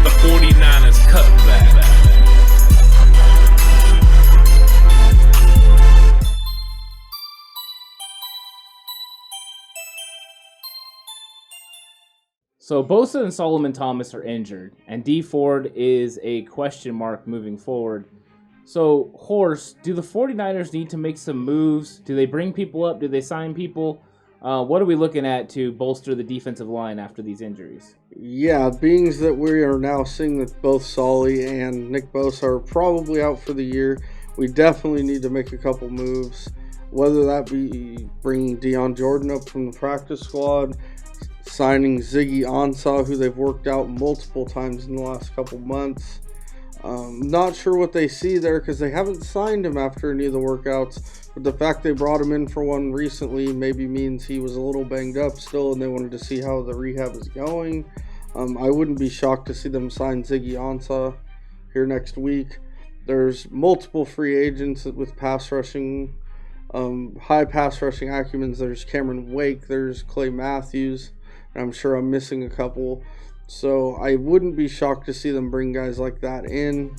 the 49ers Cutback. So Bosa and Solomon Thomas are injured, and Dee Ford is a question mark moving forward. So, Horse, do the 49ers need to make some moves? Do they bring people up? Do they sign people? What are we looking at to bolster the defensive line after these injuries? Yeah, being that we are now seeing that both Solly and Nick Bosa are probably out for the year, we definitely need to make a couple moves, whether that be bringing Dion Jordan up from the practice squad, signing Ziggy Ansah, who they've worked out multiple times in the last couple months. Not sure what they see there because they haven't signed him after any of the workouts, but the fact they brought him in for one recently maybe means he was a little banged up still and they wanted to see how the rehab is going. I wouldn't be shocked to see them sign Ziggy Ansah here next week. There's multiple free agents with pass rushing, high pass rushing acumen. There's Cameron Wake, there's Clay Matthews, and I'm sure I'm missing a couple. So I wouldn't be shocked to see them bring guys like that in.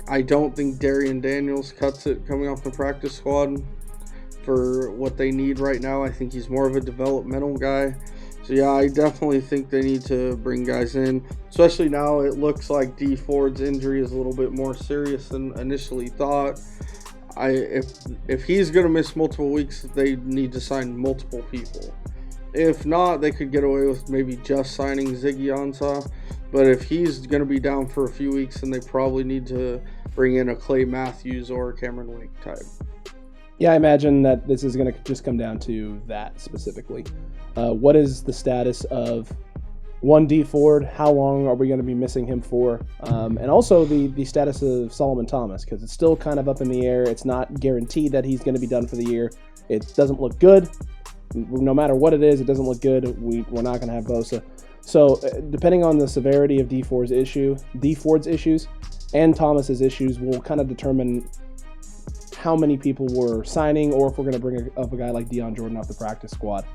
I don't think Darrion Daniels cuts it coming off the practice squad for what they need right now. I think he's more of a developmental guy. So yeah, I definitely think they need to bring guys in, especially now it looks like Dee Ford's injury is a little bit more serious than initially thought. If he's going to miss multiple weeks, they need to sign multiple people. If not, they could get away with maybe just signing Ziggy Ansah. But if he's going to be down for a few weeks, then they probably need to bring in a Clay Matthews or a Cameron Wake type. Yeah, I imagine that this is going to just come down to that specifically. What is the status of Dee Ford? How long are we going to be missing him for? And also the status of Solomon Thomas, because it's still kind of up in the air. It's not guaranteed that he's going to be done for the year. It doesn't look good. No matter what it is, it doesn't look good. We're not going to have Bosa. So depending on the severity of Dee Ford's issues and Thomas's issues will kind of determine how many people we're signing or if we're going to bring up a guy like Dion Jordan off the practice squad.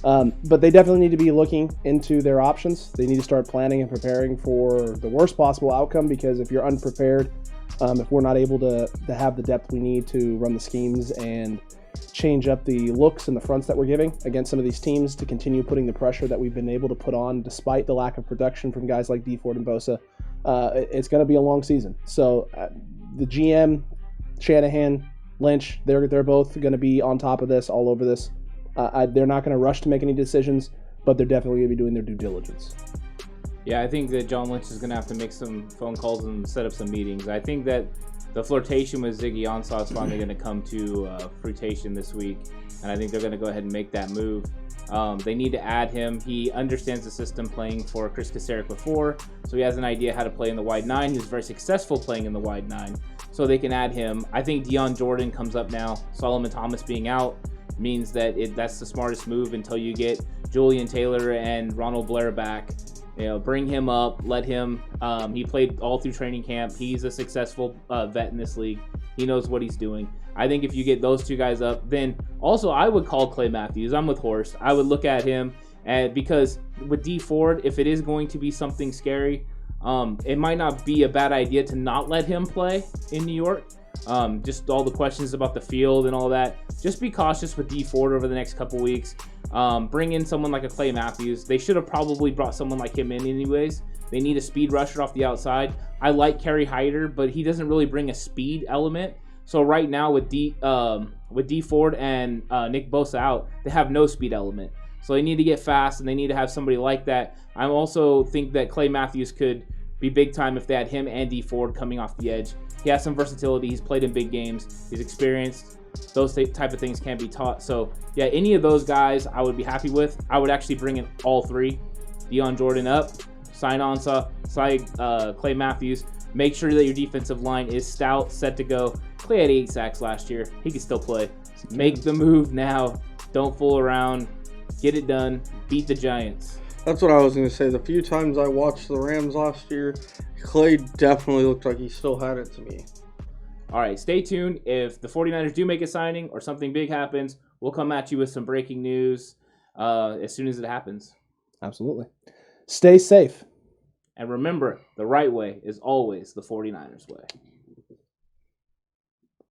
But they definitely need to be looking into their options. They need to start planning and preparing for the worst possible outcome, because if you're unprepared, if we're not able to have the depth we need to run the schemes and change up the looks and the fronts that we're giving against some of these teams to continue putting the pressure that we've been able to put on despite the lack of production from guys like Dee Ford and Bosa, it's going to be a long season. So the GM, Shanahan, Lynch, they're both going to be on top of this, all over this. They're not going to rush to make any decisions, but they're definitely going to be doing their due diligence. Yeah, I think that John Lynch is going to have to make some phone calls and set up some meetings. I think that the flirtation with Ziggy Ansah is finally going to come to fruition this week, and I think they're going to go ahead and make that move. They need to add him. He understands the system playing for Chris Kasarik before, so he has an idea how to play in the wide nine. He was very successful playing in the wide nine, so they can add him. I think Dion Jordan comes up now. Solomon Thomas being out means that that's the smartest move until you get Julian Taylor and Ronald Blair back. Bring him up, let him, he played all through training camp. He's a successful vet in this league. He knows what he's doing. I think if you get those two guys up, then also I would call Clay Matthews. I'm with Horst. I would look at him, because with Dee Ford, if it is going to be something scary, it might not be a bad idea to not let him play in New York. Just all the questions about the field and all that. Just be cautious with Dee Ford over the next couple weeks. Bring in someone like a Clay Matthews. They should have probably brought someone like him in anyways. They need a speed rusher off the outside. I like Kerry Hyder, but he doesn't really bring a speed element. So right now with Dee Ford and Nick Bosa out, they have no speed element. So they need to get fast, and they need to have somebody like that. I also think that Clay Matthews could be big time if they had him and Dee Ford coming off the edge. He has some versatility. He's played in big games. He's experienced. Those type of things can't be taught. So, yeah, any of those guys I would be happy with. I would actually bring in all three. Dion Jordan up, sign Ansah, sign Clay Matthews. Make sure that your defensive line is stout, set to go. Clay had 8 sacks last year. He can still play. Make the move now. Don't fool around. Get it done. Beat the Giants. That's what I was going to say. The few times I watched the Rams last year, Clay definitely looked like he still had it to me. All right, stay tuned. If the 49ers do make a signing or something big happens, we'll come at you with some breaking news as soon as it happens. Absolutely. Stay safe. And remember, the right way is always the 49ers way.